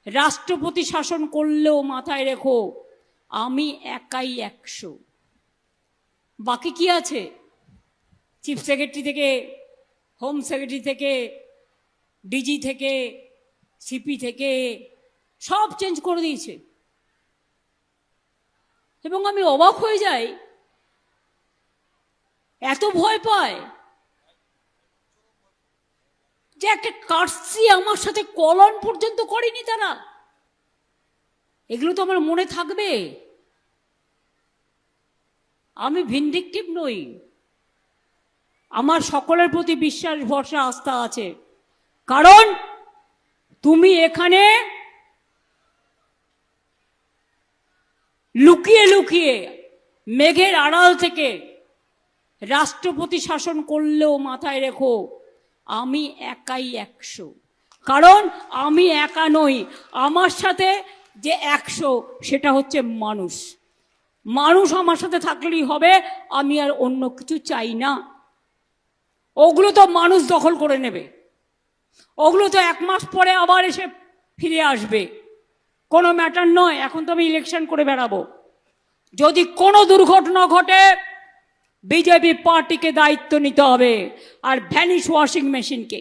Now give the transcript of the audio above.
রাষ্ট্রপতি শাসন করলেও মাথায় রেখো আমি একাই 100। বাকি কি আছে? চিফ সেক্রেটারি থেকে, হোম সেক্রেটারি থেকে, ডিজি থেকে, সিপি থেকে সব চেঞ্জ করে দিয়েছে। এবং আমি অবাক হয়ে যাই, এত ভয় পায় যে একটা কার্সি আমার সাথে কলন পর্যন্ত করেনি তারা। এগুলো তো আমার মনে থাকবে। আমি ভিন্ডিকটিভ নই, আমার সকলের প্রতি বিশ্বাস, ভরসা, আস্থা আছে। কারণ তুমি এখানে লুকিয়ে লুকিয়ে মেঘের আড়াল থেকে রাষ্ট্রপতি শাসন করলেও মাথায় রেখো আমি একাই 100। কারণ আমি একা নই, আমার সাথে যে 100 সেটা হচ্ছে মানুষ। মানুষ আমার সাথে থাকলেই হবে, আমি আর অন্য কিছু চাই না। ওগুলো তো মানুষ দখল করে নেবে, ওগুলো তো 1 মাস পরে আবার এসে ফিরে আসবে, কোনো ম্যাটার নয়। এখন তো আমি ইলেকশন করে বেড়াবো। যদি কোনো দুর্ঘটনা ঘটে বিজেপি পার্টিকে দায়িত্ব নিতে হবে, আর ভ্যানিশ ওয়াশিং মেশিনকে।